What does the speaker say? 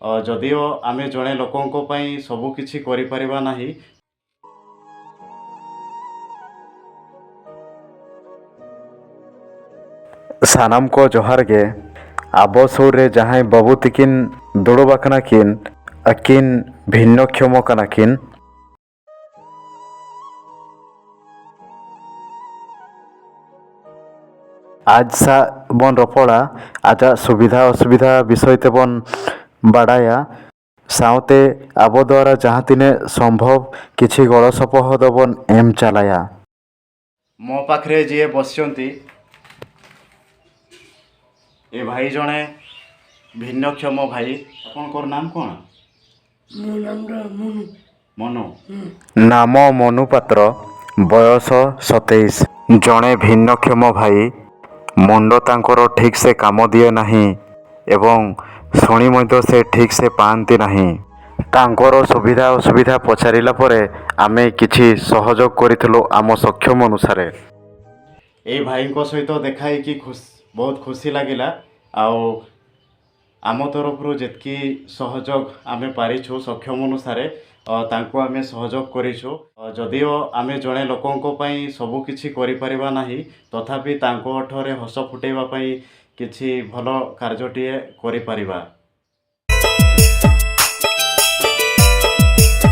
ଯଦିଓ ଆମେ ଜଣେ ଲୋକଙ୍କ ପାଇଁ ସବୁ କିଛି କରିପାରିବା ନାହିଁ। सानाम को जोहार गे आबो सुर रे जहां बाबू तिकिन दुड़ुबा कना किन अकिन भिन्नक्षम कना किन। आज सा बन रपड़ा आजा सुविधा असुविधा विषय ते बन बाडाया साउते आबो द्वारा जहाँ तिने संभव किछि गड़ सपहद बन एम चलाया। मो पाखरे जी बसचंती ए भाई जड़े भिन्नक्षम भाई। आपनकर नाम कौन? मो नाम मनु। मनु। नाम मनु पात्र बयस 27। जड़े भिन्नक्षम भाई मुंड तांकर ठीक से काम दिए नहीं एवं शुणी मध्य से ठीक से पाती नहीं। तांकर सुविधा असुविधा पचारिला परे आमे किछि सहयोग करिथिलु आम सक्षम अनुसार। ए भाई को सहित देखाई कि बहुत खुशी लगिला। आउ आम तरफ जितकी सहयोग आमे पारिछु सक्षम अनुसार तांको आमे सहयोग करिछु। जदिओ आमे जड़े लोकों पई सबु किछि करि परिबा नाही तथापि तांको ओठरे हस फुटेबा पई किछि भलो कार्यटिए करि परिबा।